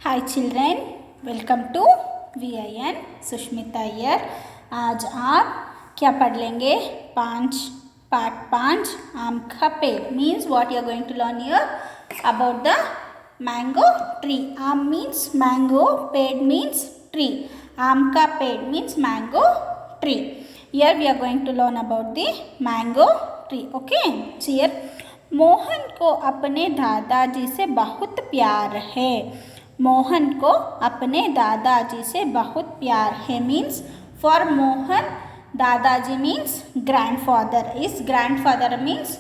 Hi children, welcome to VIN Sushmita Iyer. आज आप क्या पढ़ लेंगे? पार्ट 5 आम का पेड़ means what you are going to learn here about the mango tree. आम मीन्स मैंगो, पेड़ मीन्स ट्री। आम का पेड़ means mango tree. Here we are going to learn about the mango tree. Okay, here Mohan को अपने दादाजी से बहुत प्यार है। मोहन को अपने दादाजी से बहुत प्यार है मीन्स फॉर मोहन दादाजी मीन्स ग्रैंडफादर। इस grandfather means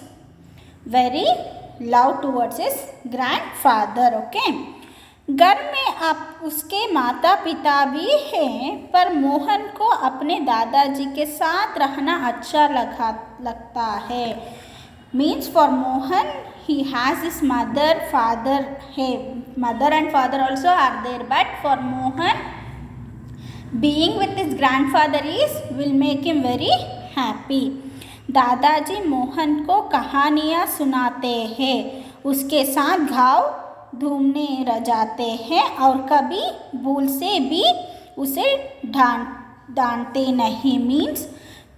very love towards is grandfather. Okay, घर में आप उसके माता पिता भी हैं, पर मोहन को अपने दादाजी के साथ रहना अच्छा लगता है। Means for Mohan he has his mother, father, hey, mother and father also are there, but for Mohan being with his grandfather will make him very happy. दादाजी मोहन को कहानियाँ सुनाते हैं, उसके साथ गाँव घूमने जाते हैं और कभी भूल से भी उसे डांटते नहीं। Means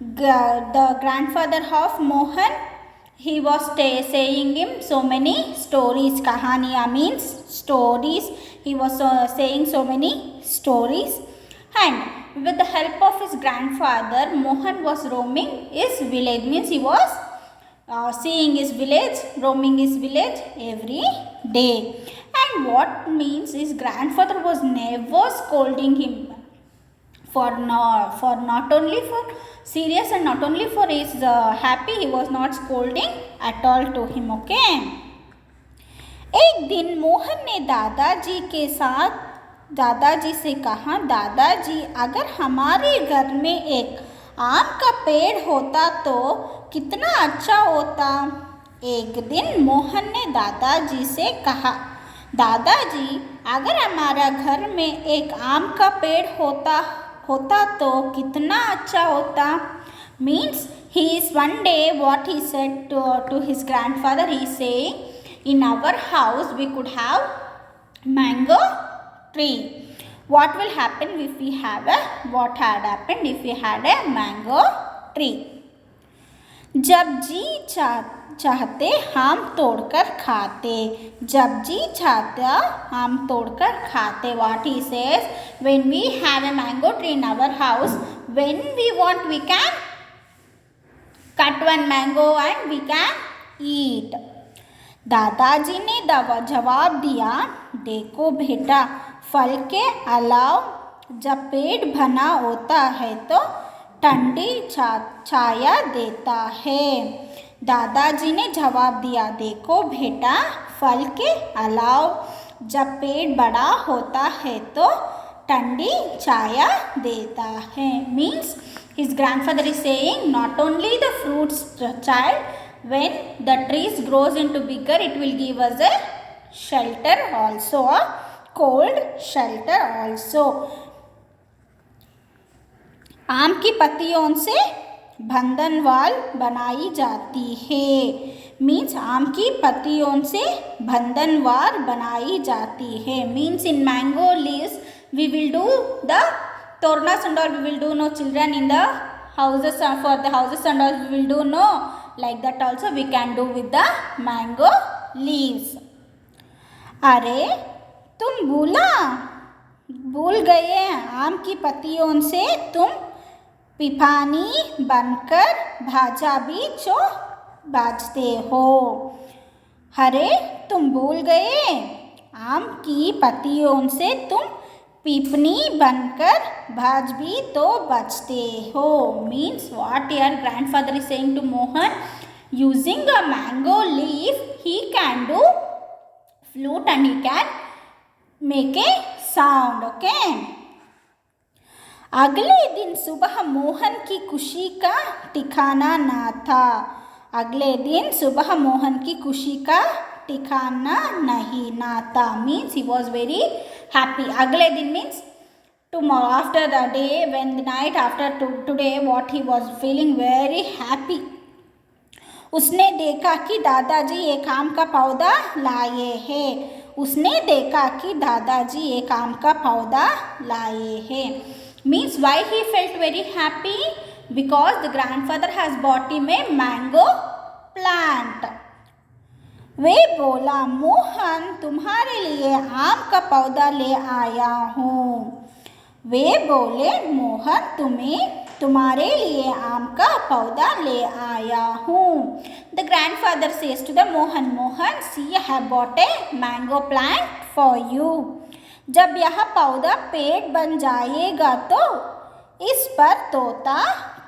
the grandfather of Mohan, he was saying him so many stories. Kahaniya means stories. He was saying so many stories, and with the help of his grandfather, Mohan was roaming his village. Means he was seeing his village, roaming his village every day. And what means his grandfather was never scolding him for not only for serious and not only for his happy, he was not scolding at all to him. Okay, एक दिन मोहन ने दादाजी से कहा, दादाजी अगर हमारे घर में एक आम का पेड़ होता तो कितना अच्छा होता। एक दिन मोहन ने दादाजी से कहा, दादाजी अगर हमारा घर में एक आम का पेड़ होता तो कितना अच्छा होता। Means he is one day what he said to his grandfather, he is saying in our house we could have mango tree. What will happen if we have what had happened if we had a mango tree? जब जी चाहते हम तोड़कर खाते। जब जी चाहता हम तोड़कर खाते। What he says, when we have a mango tree in our house, when we want we can cut one mango and we can eat. दादाजी ने जवाब दिया, देखो बेटा, फल के अलावा जब पेट भना होता है तो ठंडी छाया देता है। दादाजी ने जवाब दिया, देखो बेटा, फल के अलावा जब पेट बड़ा होता है तो ठंडी छाया देता है। Means his grandfather is saying not only the fruits child, when the trees grows into bigger it will give us a shelter also, a cold shelter also. आम की पत्तियों से बंधनवाल बनाई जाती है। मीन्स आम की पत्तियों से बंधनवाल बनाई जाती है। Means in mango leaves we will do the tornas and all, we will do no children in the houses, for the houses and all we will do no, like that also we can do with the mango leaves. अरे तुम भूल गए, आम की पत्तियों से तुम पिपानी बनकर भाजा भी बाजते हो। अरे तुम भूल गए, आम की पत्तियों से तुम पिपनी बनकर भाज भी तो बचते हो। Means what your grandfather is saying to Mohan, using a mango leaf he can do flute and he can make a sound. Okay, अगले दिन सुबह मोहन की खुशी का ठिकाना ना था। अगले दिन सुबह मोहन की खुशी का ठिकाना नहीं ना था। Means he was very happy. अगले दिन means tomorrow, after the day, when the night after today, what he was feeling very happy. उसने देखा कि दादाजी एक आम का पौधा लाए हैं। उसने देखा कि दादाजी एक आम का पौधा लाए हैं. Means why he felt very happy? Because the grandfather has bought him a mango plant. वे बोला, मोहन तुम्हारे लिए आम का पौधा ले आया हूँ. वे बोले, मोहन तुम्हारे लिए आम का पौधा ले आया हूँ. The grandfather says to the Mohan, Mohan, see I have bought a mango plant for you. जब यह पौधा पेड़ बन जाएगा तो इस पर तोता,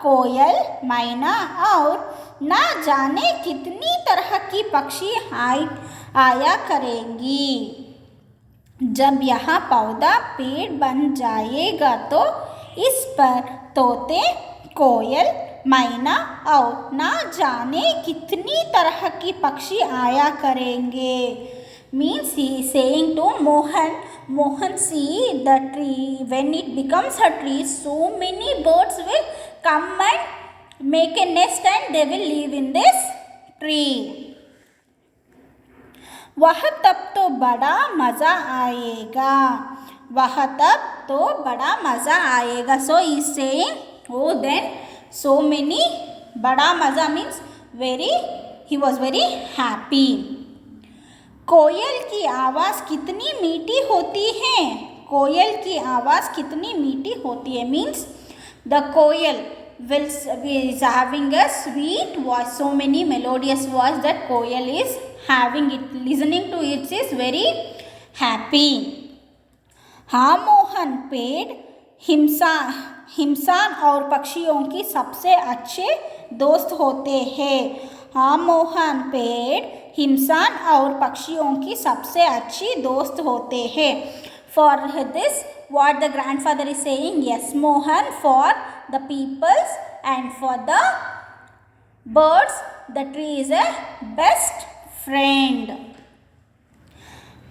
कोयल, मैना और ना जाने कितनी तरह की पक्षी आया करेंगी. जब यह पौधा पेड़ बन जाएगा तो इस पर तोते, कोयल, मैना और ना जाने कितनी तरह की पक्षी आया करेंगे. Means he is saying to Mohan, see the tree, when it becomes a tree, so many birds will come and make a nest and they will live in this tree. वह तब तो बड़ा मज़ा आएगा. वह तब तो बड़ा मज़ा आएगा. So he is saying, oh then so many, बड़ा मज़ा means he was very happy. कोयल की आवाज़ कितनी मीठी होती है. कोयल की आवाज़ कितनी मीठी होती है means the coil is having a sweet voice, so many melodious voice that coil is having. It listening to it is very happy. हाँ मोहन, पेड़ इंसान और पक्षियों की सबसे अच्छे दोस्त होते हैं. हाँ मोहन, पेड़ इंसान और पक्षियों की सबसे अच्छी दोस्त होते हैं. For this, what the grandfather is saying, yes Mohan, for the peoples and for the birds, the tree is a best friend.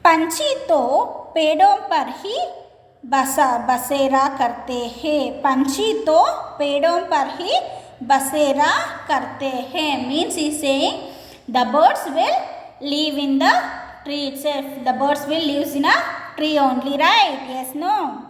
पंछी तो पेड़ों पर ही बसेरा करते हैं. पंछी तो पेड़ों पर ही बसेरा करते हैं. Means he is saying the birds will live in the tree itself. The birds will live in a tree only, right? Yes, no?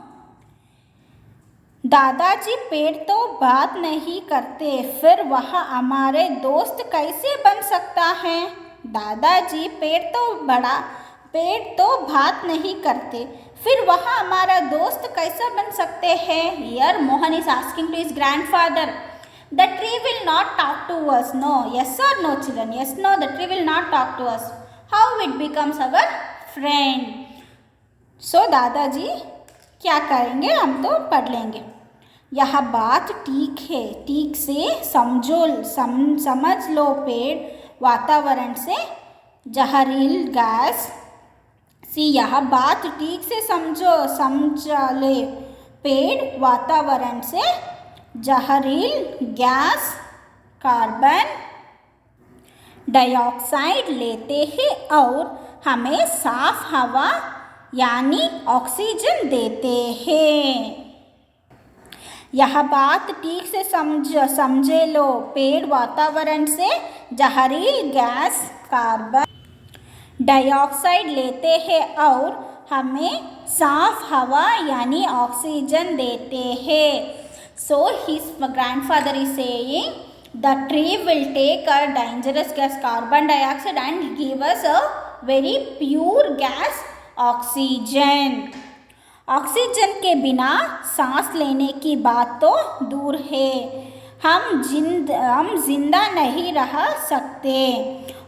दादाजी पेड़ तो बात नहीं करते, फिर वह हमारे दोस्त कैसे बन सकता है. दादाजी पेड़ तो बात नहीं करते, फिर वह हमारा दोस्त कैसा बन सकते हैं. Here Mohan is asking to his grandfather, the tree will not talk to us. No, yes or no children? Yes, no, the tree will not talk to us. How it becomes our friend? So दादाजी क्या करेंगे, हम तो पढ़ लेंगे. यह बात ठीक है, ठीक से समझ लो. पेड़ वातावरण से जहरील गैस. यह बात ठीक से समझ ले. पेड़ वातावरण से जहरील गैस कार्बन डाइऑक्साइड लेते हैं और हमें साफ हवा यानी ऑक्सीजन देते हैं. यह बात ठीक से समझे लो. पेड़ वातावरण से जहरील गैस कार्बन डाइऑक्साइड लेते हैं और हमें साफ हवा यानी ऑक्सीजन देते हैं. So his grandfather is saying the tree will take a dangerous gas carbon dioxide and give us a very pure gas oxygen. Oxygen के बिना सांस लेने की बात तो दूर है, हम जिंदा नहीं रह सकते.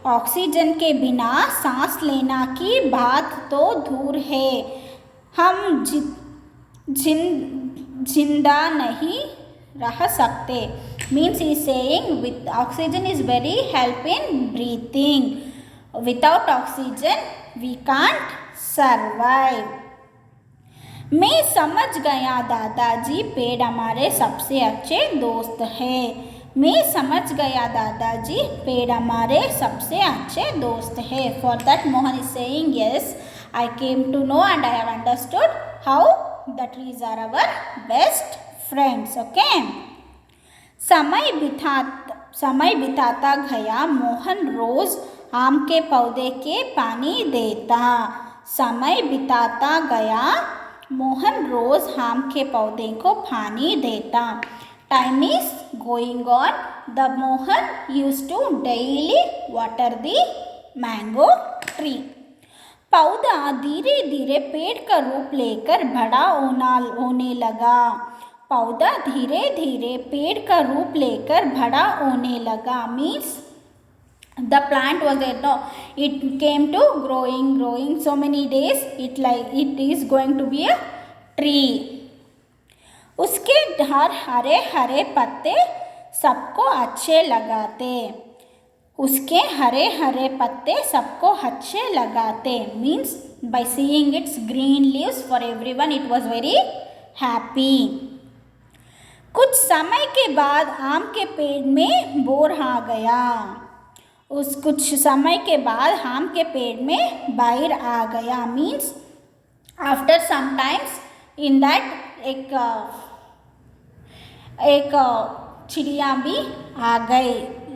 ऑक्सीजन के बिना सांस लेना की बात तो दूर है, हम जिंदा नहीं रह सकते. Means he is saying with oxygen is very help in breathing. Without oxygen we can't survive. मैं समझ गया दादाजी पेड़ हमारे सबसे अच्छे दोस्त हैं. मैं समझ गया दादाजी पेड़ हमारे सबसे अच्छे दोस्त हैं. For that Mohan is saying yes, I came to know and I have understood how the trees are our best friends. Okay. समय बिताता गया. मोहन रोज आम के पौधे के पानी देता. समय बिताता गया, मोहन रोज आम के पौधे को पानी देता। Time is going on, the Mohan used to daily water the mango tree. पौधा धीरे धीरे पेड़ का रूप लेकर बड़ा होने लगा। पौधा धीरे धीरे पेड़ का रूप लेकर बड़ा होने लगा means the plant was there, no, it came to growing so many days, it is going to be a tree. उसके हरे हरे पत्ते सबको अच्छे लगाते, उसके हरे हरे पत्ते सबको अच्छे लगाते means by seeing its green leaves for everyone it was very happy. कुछ समय के बाद आम के पेड़ में बोर आ गया। उस कुछ समय के बाद आम के पेड़ में बाढ़ आ गया means after some times in that एक चिड़िया भी आ गए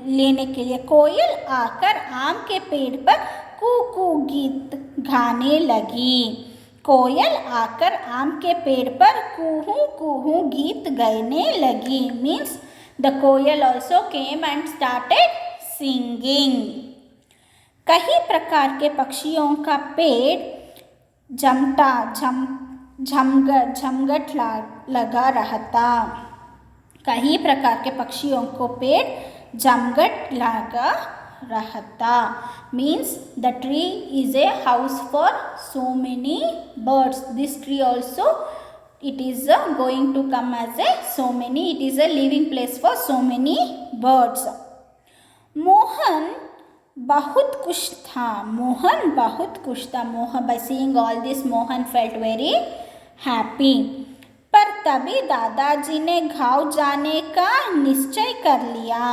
लेने के लिए। कोयल आकर आम के पेड़ पर कू गीत गाने लगी। कोयल आकर आम के पेड़ पर कुहू गीत गाने लगी means the koel also came and started singing. कई प्रकार के पक्षियों का पेड़ झमघट लगा रहता। कई प्रकार के पक्षियों को पेड़ झमघट लगा रहता means the tree is a house for so many birds. This tree also it is going to come as a so many, it is a living place for so many birds. Mohan बहुत खुश था, मोहन बहुत खुश था। Mohan by seeing all this Mohan felt very happy. पर तभी दादाजी ने गाँव जाने का निश्चय कर लिया।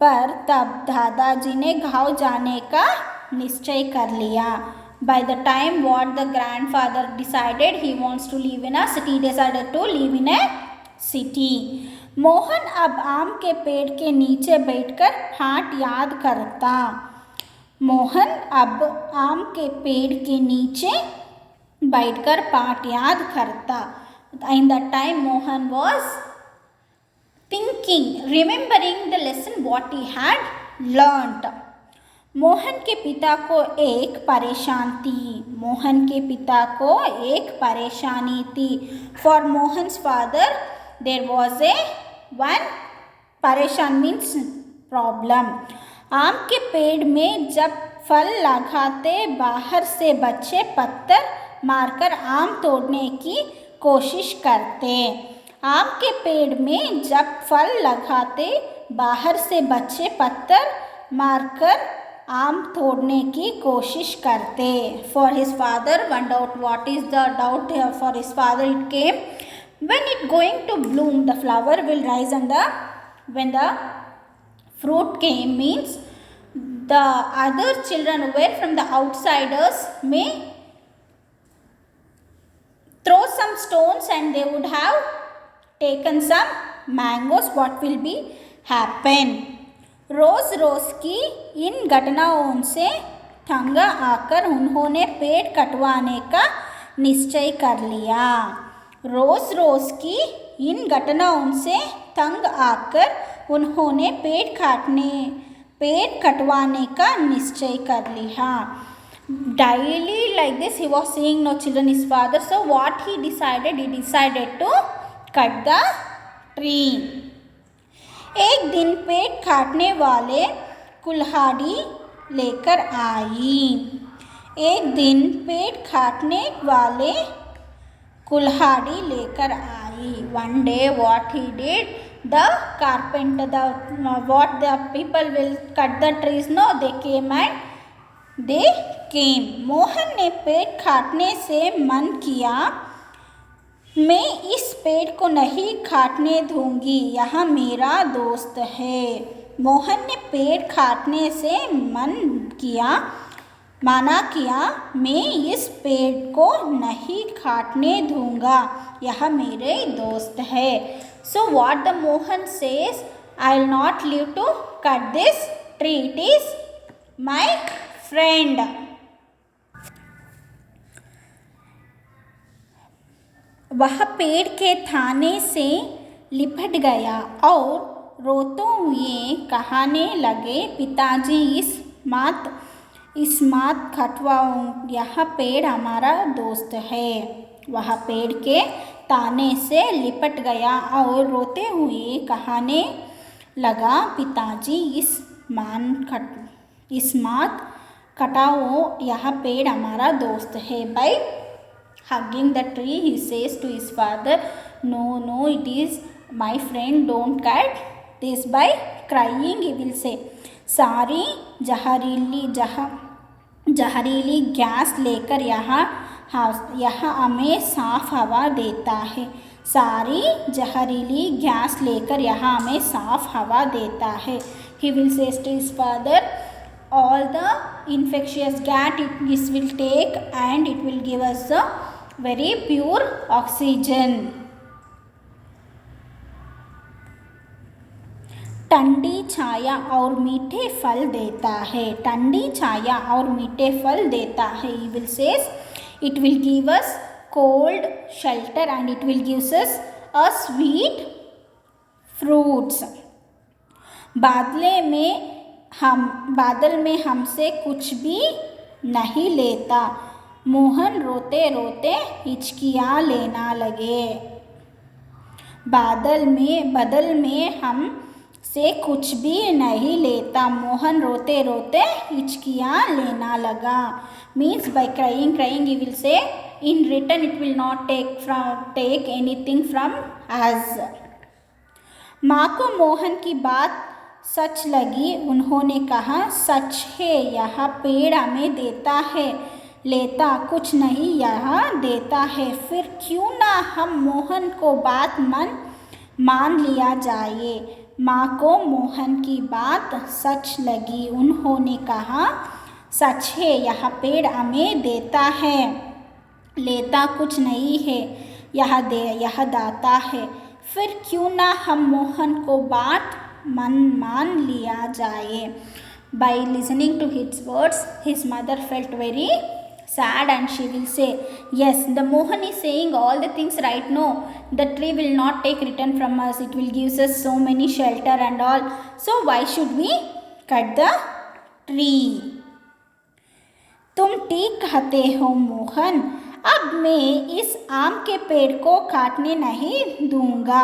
पर तब दादाजी ने गाँव जाने का निश्चय कर लिया। By the time what the grandfather decided he wants to live in a city, decided to live in a city. Mohan अब आम के पेड़ के नीचे बैठकर ठाट याद करता। मोहन अब आम के पेड़ के नीचे बैठकर पाठ याद करता। In that time Mohan was thinking, remembering the lesson what he had learnt. Mohan के पिता को एक परेशान थी। मोहन के पिता को एक परेशानी थी। For Mohan's father there was a one परेशान means problem. आम के पेड़ में जब फल लगाते बाहर से बच्चे पत्थर मारकर आम तोड़ने की कोशिश करते। आम के पेड़ में जब फल लगाते बाहर से बच्चे पत्थर मारकर आम तोड़ने की कोशिश करते। For his father one doubt, what is the doubt here for his father? It came when it going to bloom the flower will rise and when the fruit came means the other children who were from the outsiders may throw some stones and they would have taken some mangoes. What will be happen? रोज रोज की इन घटनाओं से तंग आकर उन्होंने पेड़ कटवाने का निश्चय कर लिया। रोज रोज की इन घटनाओं से तंग आकर उन्होंने पेड़ कटवाने का निश्चय कर लिया। Daily like this he was seeing no children his father, so what he decided to cut the tree. एक दिन पेड़ काटने वाले कुल्हाड़ी लेकर आई। एक दिन पेड़ काटने वाले कुल्हाड़ी लेकर आई। One day what he did, the carpenter, what the people will cut the trees, no, they came. Mohan ने पेड़ काटने से मन किया, मैं इस पेड़ को नहीं काटने दूंगी, यह मेरा दोस्त है। मोहन ने पेड़ काटने से मना किया, मैं इस पेड़ को नहीं काटने दूंगा, यह मेरे दोस्त है। So what the Mohan says, I will not leave to cut this tree, it is my friend. वह पेड़ के थाने से लिपट गया और रोते हुए कहने लगे, पिताजी इस मात खटवाओ, यह पेड़ हमारा दोस्त है। वह पेड़ के ताने से लिपट गया और रोते हुए कहने लगा, पिताजी इस मात कटाओ, यह पेड़ हमारा दोस्त है। By hugging the tree, he says to his father, no, it is my friend, don't cut this. By crying, he will say, सारी जहरीली गैस लेकर यह हमें साफ हवा देता है। सारी जहरीली गैस लेकर यह हमें साफ हवा देता है। He will say to his father, all the infectious gas it will take and it will give us a very pure oxygen. ठंडी छाया और मीठे फल देता है। ठंडी छाया और मीठे फल देता है। He will says it will give us cold shelter and it will gives us a sweet fruits. बादल में हमसे कुछ भी नहीं लेता। मोहन रोते रोते हिचकियाँ लेना लगे। बादल में हम से कुछ भी नहीं लेता। मोहन रोते रोते हिचकियाँ लेना लगा। Means by crying he will say, in return it will not take anything from us. माँ को मोहन की बात सच लगी। उन्होंने कहा, सच है, यह पेड़ हमें देता है, लेता कुछ नहीं, यह देता है। फिर क्यों ना हम मोहन को बात मान लिया जाए। माँ को मोहन की बात सच लगी। उन्होंने कहा, सच है, यह पेड़ हमें देता है, लेता कुछ नहीं है, यह दाता है। फिर क्यों ना हम मोहन को बात मान लिया जाए। By listening to his words, his mother felt very sad and she will say, yes, the Mohan is saying all the things right. No, the tree will not take return from us. It will give us so many shelter and all. So why should we cut the tree? तुम ठीक कहते हो मोहन, अब मैं इस आम के पेड़ को काटने नहीं दूंगा।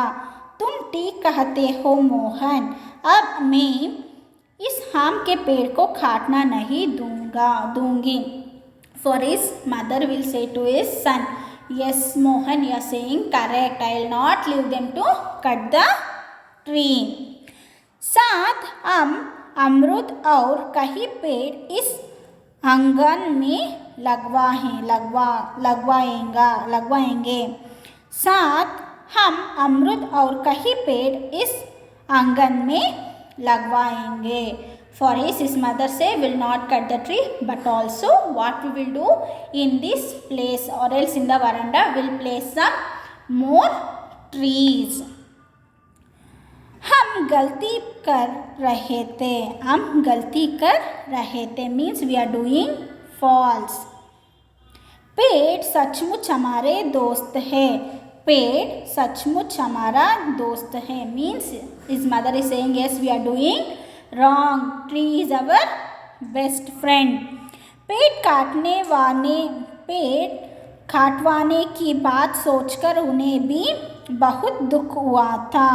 तुम ठीक कहते हो मोहन, अब मैं इस आम के पेड़ को काटना नहीं दूंगी। For his mother will say to his son, yes Mohan, you are saying correct, I will not leave them to cut the tree. साथ हम अमरूद और कई पेड़ इस आंगन में लगवाएंगे। साथ हम अमरूद और कई पेड़ इस आंगन में लगवाएंगे। For his mother say, will not cut the tree, but also what we will do in this place or else in the veranda, will place some more trees. हम गलती कर रहे थे means we are doing false. पेड़ सचमुच हमारे दोस्त है। पेड़ सचमुच हमारा दोस्त है means his mother is saying, yes, we are doing wrong. Tree is our best friend. पेड़ काटवाने की बात सोचकर उन्हें भी बहुत दुख हुआ था।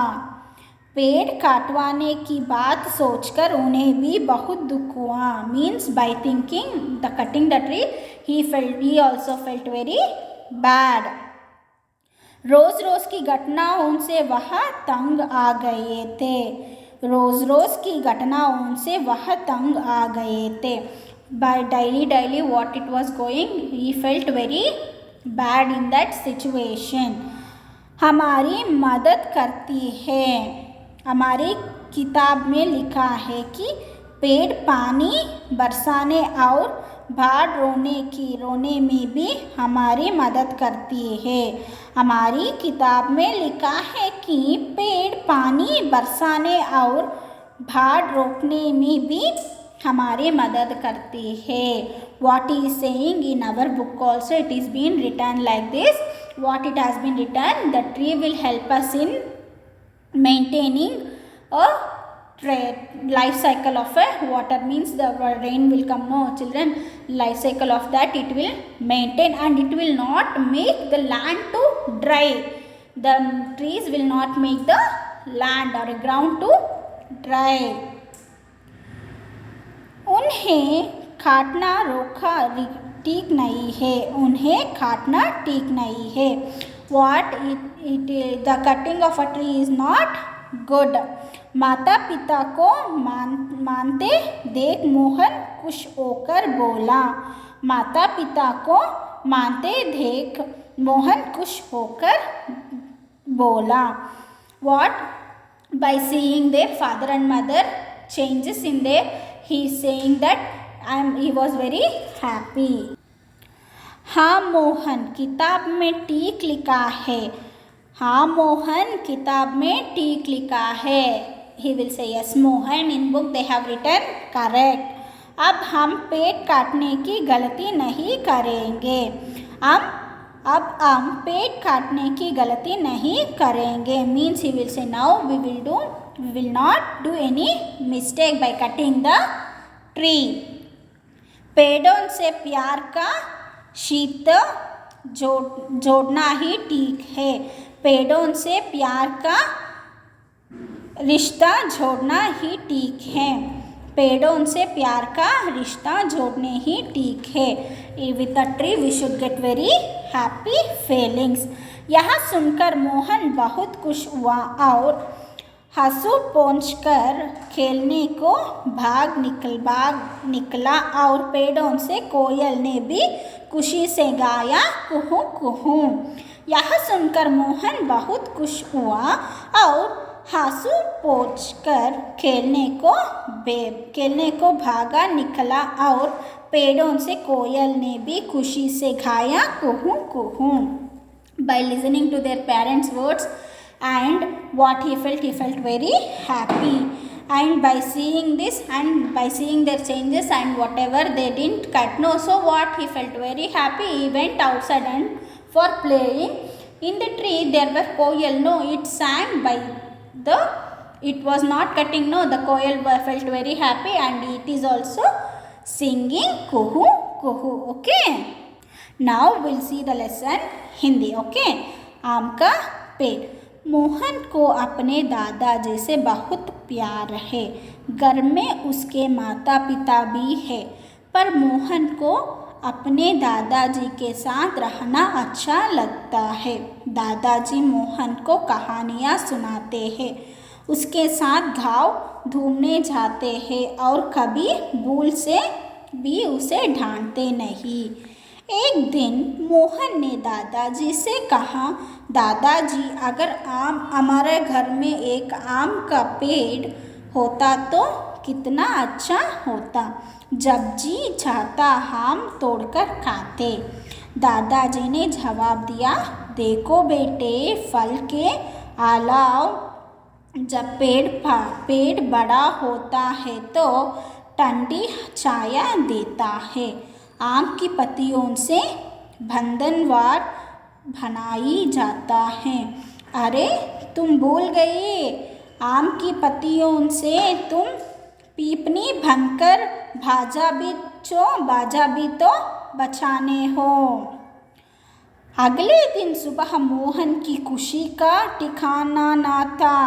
पेड़ काटवाने की बात सोचकर उन्हें भी बहुत दुख हुआ means by thinking the cutting the tree he also felt very bad. रोज की घटनाओं से वह तंग आ गए थे। रोज की घटनाओं से वह तंग आ गए थे। By daily what it was going, he felt very bad in that situation. हमारी मदद करती है। हमारी किताब में लिखा है कि पेड़ पानी बरसाने और बाढ़ रोने में भी हमारी मदद करती है। हमारी किताब में लिखा है कि पेड़ पानी बरसाने और बाढ़ रोकने में भी हमारी मदद करती है। What he is saying in our book also, it is been written like this. what it has been written, the tree will help us in maintaining a life cycle of a water, means the rain will come, no children, life cycle of that it will maintain, and it will not make the land to dry. The trees will not make the land or ground to dry. उन्हें काटना रोका ठीक नहीं है, उन्हें काटना ठीक नहीं है. What it the cutting of a tree is not good. माता पिता को मानते देख मोहन खुश होकर बोला. माता पिता को मानते देख मोहन खुश होकर बोला. What? By seeing their father and mother changes in their, he is saying that he was very happy. हाँ मोहन किताब में ठीक लिखा है. हाँ मोहन किताब में ठीक लिखा है. He will say yes Mohan, in book they have written correct. अब हम पेड़ काटने की गलती नहीं करेंगे. अब हम पेड़ काटने की गलती नहीं करेंगे, means he will say now we will not do any mistake by cutting the tree. पेड़ों से प्यार का शीत जोड़ना ही ठीक है. पेड़ों से प्यार का रिश्ता जोड़ना ही ठीक है. पेड़ों से प्यार का रिश्ता जोड़ने ही ठीक है. With a tree we should get very happy feelings. यह सुनकर मोहन बहुत खुश हुआ और हंसू पोंछकर खेलने को भाग निकला और पेड़ों से कोयल ने भी खुशी से गाया कुहू कुहू. यह सुनकर मोहन बहुत खुश हुआ और हंसू पोंछकर खेलने को भागा निकला और पेड़ों से कोयल ने भी खुशी से गाया कुहू कुहू. By listening to their parents' words and what he felt very happy. And by seeing this and by seeing their changes and whatever they didn't cut, no, so what he felt very happy. He went outside and for playing. In the tree there were koel, no, it sang by the, it was not cutting, no, the koel felt very happy and it is also singing kuhu kuhu. Okay, now we'll see the lesson Hindi. Okay, आम का पेड़. मोहन को अपने दादाजी से बहुत प्यार है. घर में उसके माता पिता भी है, पर मोहन को अपने दादाजी के साथ रहना अच्छा लगता है. दादाजी मोहन को कहानियाँ सुनाते हैं, उसके साथ गाँव घूमने जाते हैं और कभी भूल से भी उसे डांटते नहीं. एक दिन मोहन ने दादाजी से कहा, दादाजी अगर हमारे घर में एक आम का पेड़ होता तो कितना अच्छा होता. जब जी चाहता आम तोड़कर खाते. दादाजी ने जवाब दिया, देखो बेटे, फल के अलावा जब पेड़ बड़ा होता है तो ठंडी छाया देता है. आम की पत्तियों से बंधनवार बनाई जाता है. अरे तुम भूल गए, आम की पत्तियों से तुम पीपनी बनकर बाजा भी तो बचाने हो. अगले दिन सुबह मोहन की खुशी का ठिकाना ना था.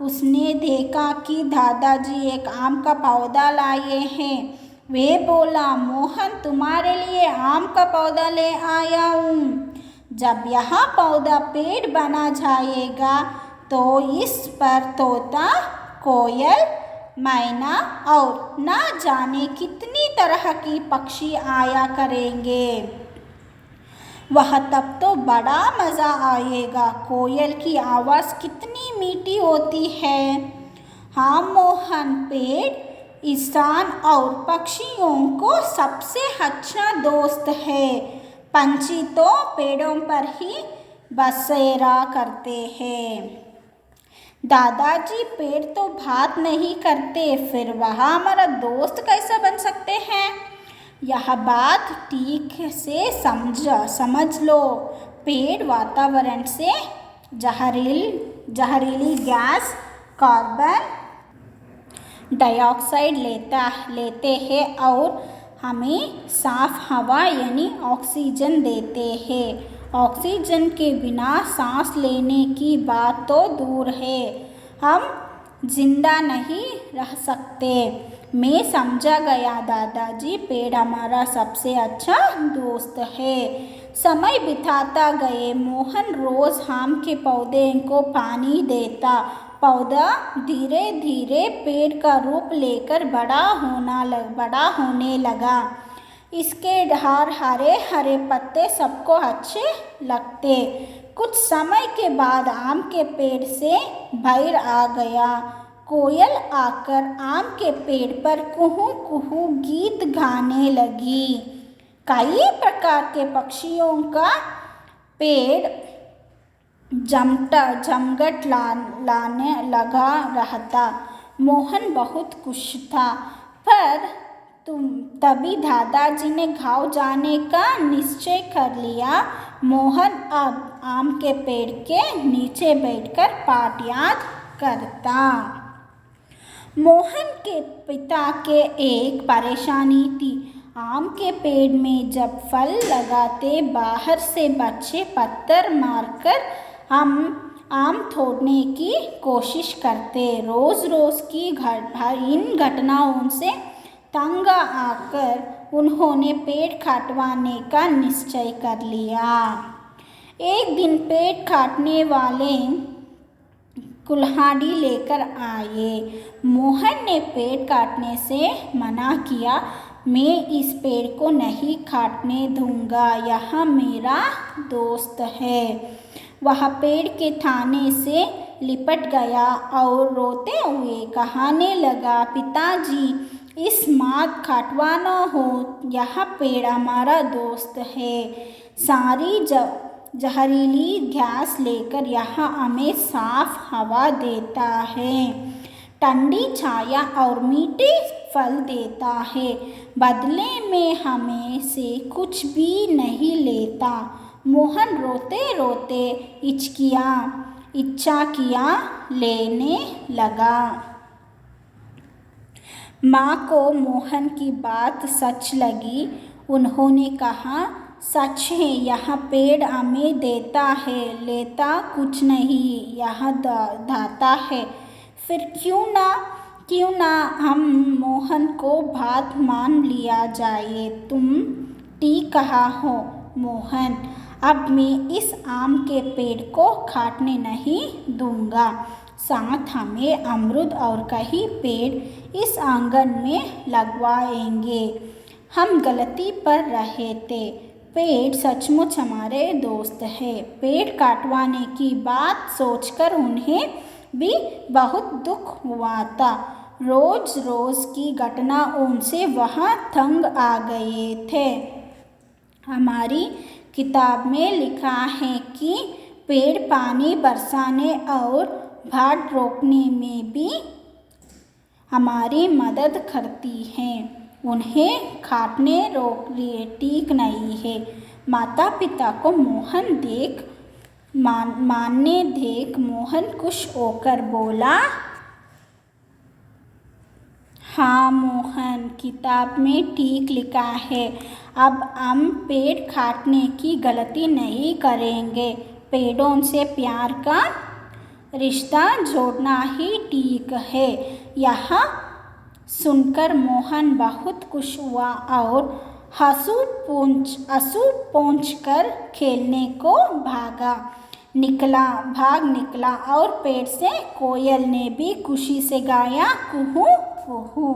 उसने देखा कि दादाजी एक आम का पौधा लाए हैं. वे बोला, मोहन तुम्हारे लिए आम का पौधा ले आया हूँ. जब यह पौधा पेड़ बना जाएगा तो इस पर तोता, कोयल, मैना और ना जाने कितनी तरह की पक्षी आया करेंगे. वह तब तो बड़ा मज़ा आएगा. कोयल की आवाज़ कितनी मीठी होती है. हाँ मोहन, पेड़ इंसान और पक्षियों को सबसे अच्छा दोस्त है. पंछी तो पेड़ों पर ही बसेरा करते हैं. दादाजी पेड़ तो बात नहीं करते, फिर वह हमारा दोस्त कैसा बन सकते हैं. यह बात ठीक से समझ लो. पेड़ वातावरण से जहरीली गैस कार्बन डाइऑक्साइड लेते हैं और हमें साफ हवा यानी ऑक्सीजन देते हैं। ऑक्सीजन के बिना सांस लेने की बात तो दूर है, हम जिंदा नहीं रह सकते। मैं समझा गया दादाजी, पेड़ हमारा सबसे अच्छा दोस्त है। समय बिताता गए, मोहन रोज आम के पौधे को पानी देता। पौधा धीरे धीरे पेड़ का रूप लेकर बड़ा होने लगा। इसके हरे हरे पत्ते सबको अच्छे लगते। कुछ समय के बाद आम के पेड़ से बाहर आ गया। कोयल आकर आम के पेड़ पर कुहू कुहू गीत गाने लगी। कई प्रकार के पक्षियों का पेड़ जमघट लाने लगा रहता। मोहन बहुत खुश था, पर तभी दादाजी ने गाँव जाने का निश्चय कर लिया। मोहन अब आम के पेड़ के नीचे बैठकर पाठ याद करता। मोहन के पिता के एक परेशानी थी। आम के पेड़ में जब फल लगाते, बाहर से बच्चे पत्थर मारकर हम आम तोड़ने की कोशिश करते। रोज रोज की इन घटनाओं से तंग आकर उन्होंने पेड़ काटवाने का निश्चय कर लिया। एक दिन पेड़ काटने वाले कुल्हाड़ी लेकर आए। मोहन ने पेड़ काटने से मना किया। मैं इस पेड़ को नहीं काटने दूंगा, यह मेरा दोस्त है। वह पेड़ के थाने से लिपट गया और रोते हुए कहने लगा, पिताजी, इस मात काटवाना हो, यह पेड़ हमारा दोस्त है। सारी जहरीली गैस लेकर यह हमें साफ हवा देता है, ठंडी छाया और मीठे फल देता है, बदले में हमें से कुछ भी नहीं लेता। मोहन रोते रोते इच्छा किया लेने लगा। माँ को मोहन की बात सच लगी। उन्होंने कहा, सच है, यह पेड़ हमें देता है, लेता कुछ नहीं, यह दाता है। फिर क्यों ना हम मोहन को बात मान लिया जाए। तुम ठीक कहा हो मोहन, अब मैं इस आम के पेड़ को काटने नहीं दूंगा। साथ हमें अमरूद और कई पेड़ इस आंगन में लगवाएंगे। हम गलती पर रहे थे, पेड़ सचमुच हमारे दोस्त है। पेड़ काटवाने की बात सोचकर उन्हें भी बहुत दुख हुआ था। रोज रोज की घटनाओं से वह तंग आ गए थे। हमारी किताब में लिखा है कि पेड़ पानी बरसाने और बाढ़ रोकने में भी हमारी मदद करती हैं। उन्हें काटने रोकने ठीक नहीं है। माता पिता को मोहन देख मोहन खुश होकर बोला, हाँ मोहन, किताब में ठीक लिखा है। अब हम पेड़ काटने की गलती नहीं करेंगे। पेड़ों से प्यार का रिश्ता जोड़ना ही ठीक है। यह सुनकर मोहन बहुत खुश हुआ और हंसू पूंछ कर खेलने को भाग निकला और पेड़ से कोयल ने भी खुशी से गाया, कुहू कुहू।